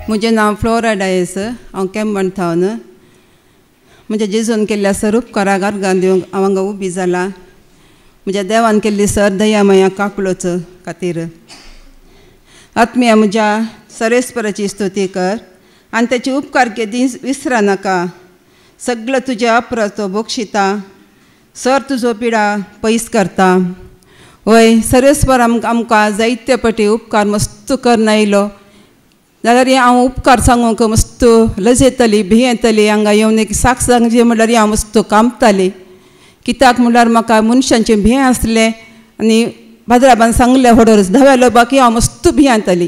म्हजें नांव फ्लोरा डायस, हांव केंपण थावन. म्हज्या जेजून केल्ल्या सर उपकाराक अर्गां दिवंक हांव हांगा उबी जालां. म्हज्या देवान केल्ली सर दया माया काकूळोच खातीर. आत्म्या म्हज्या सरेस्पराची स्तुती कर आनी ताचे उपकार केदी विसरा नाका. सगळो तुज्या अपराचो बोक्षिता, सर तुजो पिडा पयस करता. वय सरेस्पर आमकां जायते पटी उपकार मस्त करना येयलो जाल्यार हांव उपकार सांगूंक मस्त लजेतली भियेतली. हांगा येवन एक साक सांगचें म्हणल्यार हांव मस्त कामताली. कित्याक म्हणल्यार म्हाका मनशांचें भियें आसलें आनी बाजराबान सांगलें होडोर धांवेलो बाकी हांव मस्त भियेतली.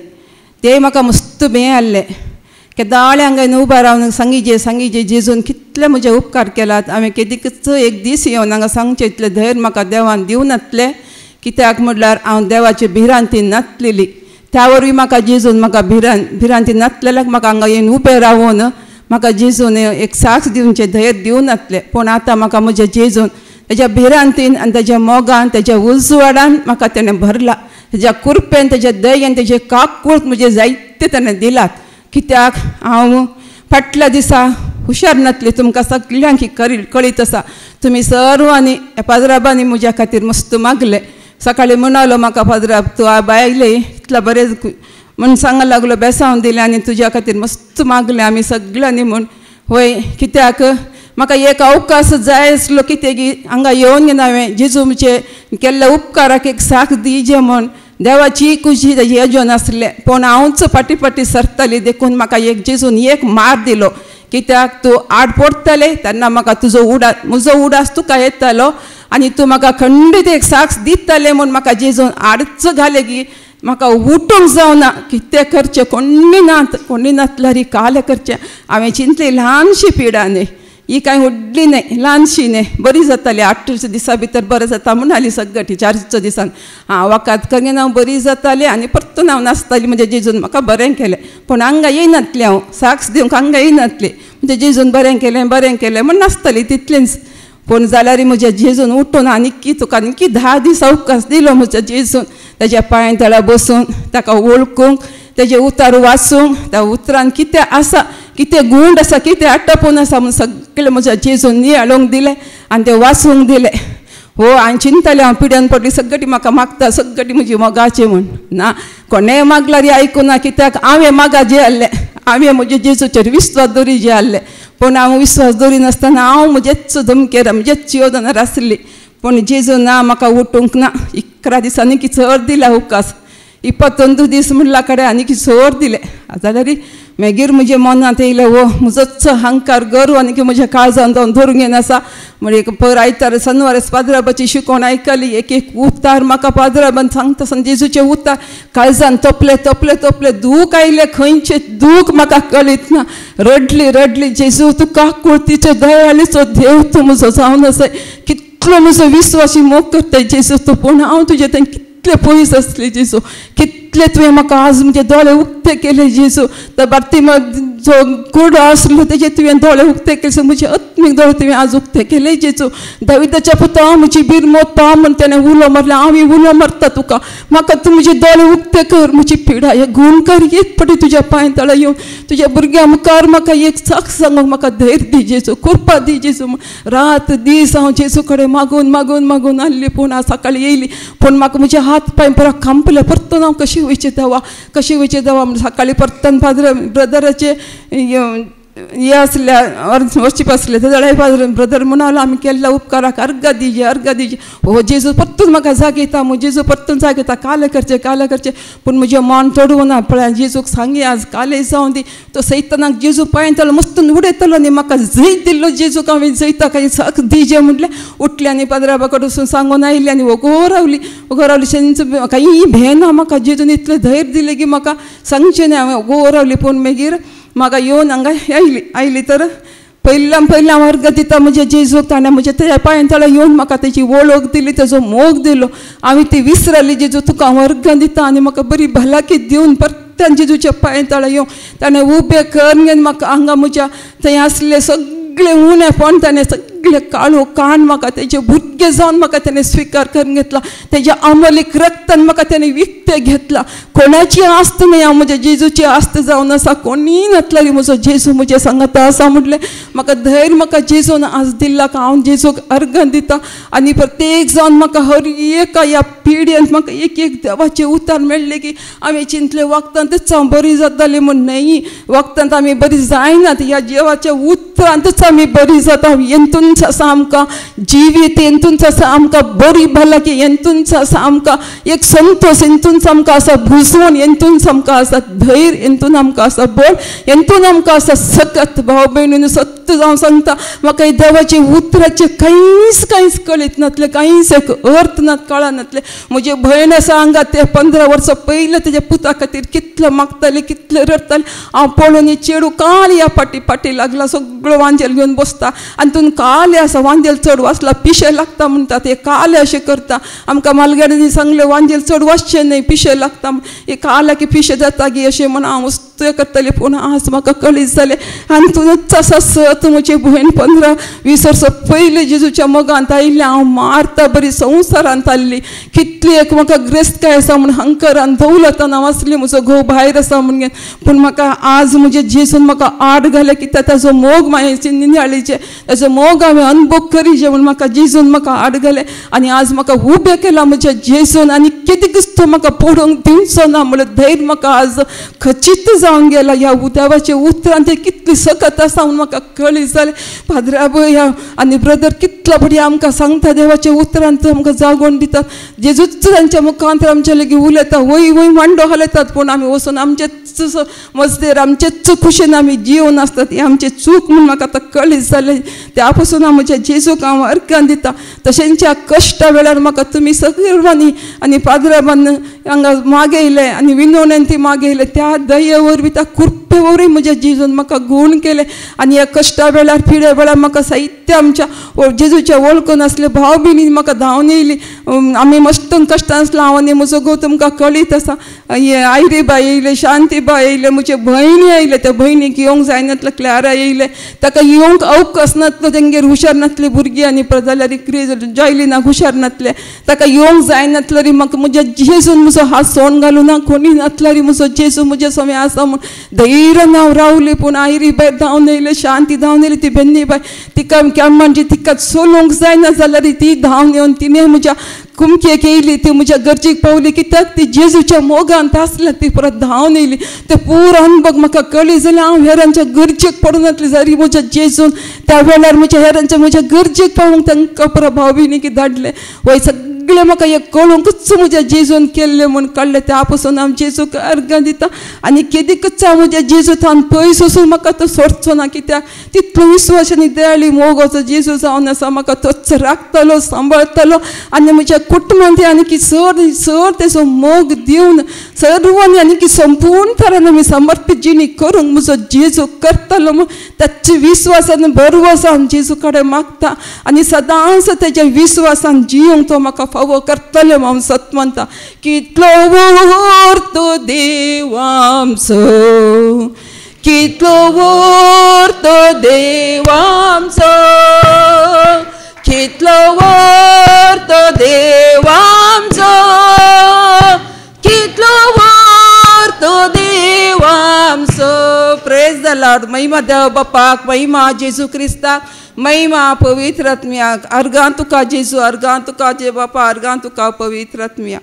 ते म्हाका मस्त भियें आहलें. केदाळे हांगा येवन उबा रावन सांगिजे जेजून कितले म्हजे उपकार केलात. हांवें केदीकच एक दीस येवन हांगा सांगचें इतलें धैर्य म्हाका देवान दिवं नासलें. कित्याक म्हणल्यार हांव देवाचे भिरांतीन नासलेली. त्या वरवीं म्हाका जेजून म्हाका भिरांतीन नासलेल्याक म्हाका हांगा येवन उबें रावून म्हाका जेजून एक साक्ष दिवचें धैर्य दिवं नासलें. पूण आतां म्हाका म्हज्या जेजून तेज्या भिरांतीन आनी तेज्या मोगान तेज्या उजवाडान म्हाका तेणें भरला. तेज्या कृपेन तेज्या दयेन तेजे काकूळट म्हजे जायते तेणें दिलात. कित्याक हांव फाटल्या दिसा हुशार नासली. तुमकां सगळ्यांक कळीत आसा. तुमी सर्वांनी पाजराबांनी म्हज्या खातीर मस्त मागलें. सकाळीं म्हणलो म्हाका पाजराब तूं बायले इतलो बरें म्हण सांगूंक लागलो बेसांव दिलें आनी तुज्या खातीर मस्त मागलें आमी सगळ्यांनी म्हूण. वय कित्याक म्हाका एक अवकाश जाय आसलो. कित्याक हांगा येवन घेवन हांवें जेजूचे केल्ल्या उपकाराक एक साख दिजे म्हूण देवाची कुशी तेजी येजोन आसलें. पूण हांवच फाटी सरताली देखून म्हाका एक जेजून एक मार दिलो. कित्याक तूं आड पडटलें तेन्ना म्हाका म्हजो उडास तुका येतालो आनी तूं म्हाका खंडीत एक साक्ष दितलें म्हूण म्हाका जेजून आडच घाले की म्हाका उठूंक जावना. कितें करचें कोणी नासल्यार ही काल करचें. हांवें चिंतली ल्हानशी पिडा न्ही, ही कांय व्हडली न्ही, ल्हानशी न्ही, बरी जाताली. 8 दिसां भितर बरें जाता म्हणली सगळी 4 दिसान. हांव वकात करीन हांव बरी जाताली आनी परतून हांव नासताली. म्हणजे जेजून म्हाका बरें केलें. पूण हांगा येयनातलें, हांव साक्ष दिवंक हांगा येयनातली. म्हणजे जेजून बरें केलें म्हण नासताली तितलेंच. पूण जाल्यार म्हज्या जेजून उठून आनी तुका आनी 10 दीस अवकाश दिलो म्हज्या जेजून. तेज्या पांय तळा बसून ताका वळखूंक, तेजे उतार वाचूंक, त्या उतरान कितें आसा, कितें गूण आसा, कितें आटपून आसा म्हूण सगळें म्हज्या जेजून नियाळोवंक दिलें आनी तें वाचूंक दिलें. हो हांवें चिंतलें हांव पिड्यान पडली सगळी म्हाका मागता सगळी म्हजी मोगाचें म्हूण. ना कोणेंय मागल्यार आयकुना. कित्याक हांवें मागाचें आहलें, हांवें म्हज्या जेजूचेर विस्वास दवरिचें आहलें. पूण हांव विस्वास दवरिनासतना हांव म्हजेच धमकेर म्हजेच योजनार आसली. पूण जेजून ना म्हाका उठूंक ना. 11 दिसांनी चड दिला अवकाश. 21 दीस म्हणला कडेन आनी चड दिलें. जाल्यार मागीर म्हज्या मनांत येयलें हो म्हजोच अहंकार गर्व आनी म्हज्या काळजान धरून घेवन आसा. म्हणजे पर आयतार शेनवारेच पाद्राबाची शिकोवण आयकली. एक उतार म्हाका पाद्राबान सांगता आसतना जेजूचे उतार काळजान तपले दूख आयलें. खंयचें दूख म्हाका कळीत ना. रडली जेजू तूं काकूळटीचो दयाळीचो देव तूं म्हजो जावन आसा. कितलो म्हजो विस्वासी मोग करता जेजू तूं. पूण हांव तुजें तें कितलें पयस आसलें जेजू. कितले तुवें म्हाका आज म्हणजे दोळे उक्ते केले जेजू. तर बार्तिमा जो कुर्डो आसलो तेजे तुवें दोळे उक्ते केले. म्हजे आत्मीक दोळे तुवें आज उक्ते केले जेजू. दाविदाच्या पुता म्हजी बिरमोत पा म्हूण तेणें उलो मारलें. हांव उलो मारता तुका. म्हाका तूं म्हजे दोळे उक्ते कर. म्हजी पिडा हे गूण कर. एक पटी तुज्या पांय तळा येवन तुज्या भुरग्यां मुखार म्हाका एक साक्ष सांगूंक म्हाका धैर्य दी जेजू, कृपा दी जेजू. रात दीस हांव जेजू कडेन मागून आसली. पूण हांव सकाळीं येयली. पूण म्हाका म्हजे हात पांय पुरो कांपले. परतून हांव कशी वयचें देवा सकाळीं परतून ब्रदराचे हे आसल्या वर्शीप आसले. तेजे ब्रदर म्हणलो आमी केल्ल्या उपकाराक अर्घ दिजे. हो जेजू परतून म्हाका जागयता. जेजू परतून जागयता. काले करचे. पूण म्हजें मन चडवूं ना. पळय जेजूक सांगी आज काले जावं दी. तो सैतानाक जेजू पांयतलो मस्त उडयतलो न्ही. म्हाका जैत दिल्लो जेजूक हांवें जैता काय साक दिजे म्हणलें. उठली आनी पाद्राबा कडसून सांगून आयली आनी वगो रावली. काही भेना म्हाका जेजून इतलें धैर्य दिलें की म्हाका सांगचें न्ही. हांवें वगो रावली. पूण मागीर म्हाका येवन हांगा आयली तर पयल्यान हांव अर्घ दिता म्हज्या जेजूक. ताणें म्हज्या तेज्या पांय तळा येवन म्हाका तेजी वळख दिली, तेजो मोग दिलो. हांवें ती विसरली. जेजू तुका हांव अर्घ दिता आनी म्हाका बरी भलायकी दिवन परत्यान जेजूच्या पांय तळा येवन ताणें उबें करून घेवन म्हाका हांगा म्हज्या थंय आसले सगळें उणेपण ताणें सगळे काळो कान म्हाका तेजे भुरगे जावन म्हाका त्याने स्वीकार करून घेतला. तेज्या अमलीक रक्तान म्हाका त्याने विकते घेतला. कोणाची आस्त नाही, हांव म्हज्या जेजूची आस्त जावन आसा. कोणी नातल्यारी म्हजो जेजू म्हजे सांगाता आसा म्हटलें. म्हाका धैर्य म्हाका जेजून आज दिला का हांव जेजूक अर्घन दिता. आनी प्रत्येक जावन म्हाका हर एका ह्या पिढयेंत म्हाका एक एक देवाचे उतार मेळ्ळे की आमी चिंतले वक्तांतच हांव बरी जाताली म्हण. न्हय, वक्तांत आमी बरी जायनात, ह्या देवाच्या उतरांतच आमी बरी जाता. हेंतूनच आसा आमकां जिवीत, हेंतूनच आसा आमकां बरी भलायकी, हेंतूनच आसा आमकां एक संतोष, हेंतूनच आमकां आसा भुजवण, हेंतूनच आमकां आसा धैर्य, हेंतून आमकां आसा बळ, हेंतून आमकां आसा सकत. भाव भयणीन सत्य जावन सांगता म्हाका ही देवाचे उतराचे कांयच कळीत नातले, कांयच एक अर्थ नात, कळनातले. म्हजी भयण आसा हांगा, ते 15 वर्सां पयलीं तेज्या पुता खातीर कितलो मागताली, कितले रडताली. हांव पळोवन ही चेडू काल ह्या फाटी लागला, सगळो वांजेल घेवन बसता. आनी तून काले आसा, वांजेल चड वाचला पिशे लागता म्हणटात, हे काले अशें करता. आमकां मालगाड्यांनी सांगलें वांजेल चड वाचचें न्हय, पिशे लागता. हे काले की पिशे जाता गी अशें म्हण हांव वस्तू करतलें. पूण आज म्हाका कळीत जालें आनी तूंच आसा सत. म्हजी भयण 15-20 वर्सां पयलीं जेजूच्या मोगांत आयिल्लें. हांव मारता बरी संवसारांत आसली, कितली एक म्हाका ग्रेस्तकाय आसा म्हण हंकारान दौलतान हांव आसली, म्हजो घोव भायर आसा म्हण. पूण म्हाका आज म्हजे जेजून म्हाका आड घाले, कित्याक ताजो मोग मायेचे नियाळीचे, ताजो मोग हांवें अनुभव करीचे म्हण म्हाका जेजून म्हाका आड घाले. आनी आज म्हाका उबें केला म्हज्या जेजून. आनी कितेंच तो म्हाका पडोवंक दिवचो ना म्हणून धैर्य म्हाका आज खचित जावन गेला. ह्या देवाचे उतरांत ते कितली सकत आसा म्हूण म्हाका कळीत जालें. पाद्राबय आनी ब्रदर कितलो बरी आमकां सांगता देवाच्या उतरांत, आमकां जागोवन दितात. जेजूच तांच्या मुखांतर आमचे लेगीत उलयता, वय वय मांडो हालयतात. पूण आमी वचून आमचेच मजदेर, आमचेच खुशेन आमी जिवन आसतात. ही आमची चूक म्हूण म्हाका आतां कळीत जालें. त्या पासून हांव म्हज्या जेजूक हांव अर्घान दिता. तशेंच्या कश्टा वेळार म्हाका तुमी सर्वांनी आनी पाद्राबान हांगा मागयले आनी विनवणेन ती मागयले, त्या दये वरवीं त्या कृपे वरवीं म्हज्या जेजून म्हाका गूण केले. आनी ह्या कश्टा वेळार पिड्या वेळार म्हाका साहित्य आमच्या जेजूच्या वळखून आसले भाव भयणी म्हाका धांवन येयली. आमी मस्त कश्टां आसलो, हांव आनी म्हजो घोव तुमकां कळीत आसा. हे आयरीबाई येयले, शांतीबाई येयले, म्हजे भयणी येयले. त्या भयणीक येवंक जायनातलो, क्लॅरा येयले, ताका येवंक अवकाश नासलो, तेंगेर हुशार नासली भुरगीं आनी जाल्यार जॉयलिनाक हुशार नासले, ताका येवंक जायनातलो री. म्हाका म्हज्या जेजून म्हजो हात सोन घालूं ना, कोणी नातलो री. म्हजो जेजू म्हजे समे आसा म्हूण धैर्यान हांव रावली. पूण आयरीबाई धांवन येयले, शांती धांवन येयली, ती बेन्नीबाई तिका म्हणजे तिका चलोवंक जायना जाल्यार ती धांवन येवन तिणें म्हज्या कुमकेक येयली. ती म्हज्या गरजेक पावली, कित्याक ती जेजूच्या मोगांत आसल्या, ती परत धांवन येयली. ते पुरो अनुभव म्हाका कळ्ळी जाल्यार हांव हेरांच्या गरजेक पडूं नासली. जरी म्हज्या जेजून त्या वेळार म्हज्या गरजेक पावूंक तांकां परत भाव भयणीक धाडले. वय सगळें म्हाका एक कळोवंकच म्हज्या जेजून केल्लें म्हूण कळ्ळें. त्या पासून हांव जेजूक अर्घां दिता. आनी केदीकच हांव म्हज्या जेजूतान पयस वचून म्हाका तो सोडचो ना, कित्याक तितलो विश्वास आनी दयाळी मोगाचो जेजू जावन आसा. म्हाका तोच राखतलो, सांबाळटलो आनी म्हज्या कुटुंबांत आनी चड तेजो मोग दिवन सर्वांनी आनी संपूर्ण तरान आमी समर्पित जिणी करूंक म्हजो जेजू करतलो म्हूण ताचे विश्वासान भरवोसान जेजू कडेन मागता. आनी सदांच तेज्या विश्वासान जियोंक तो म्हाका फावो करतले हांव सत म्हणटा. कितलो व्हरतो देव आमचो, कितलो व्हरतो देव आमचो, कितलो व्हरतो देव आमचो, कितलो व्हरतो देव आमचो. Praise the lord. महिमा देव बापाक, महिमा जेजू क्रिस्ताक, महिमा पवित्र आत्म्याक. अर्घां तुका जेजू, अर्घां तुका जे बापा, अर्घां तुका पवित्र आत्म्या.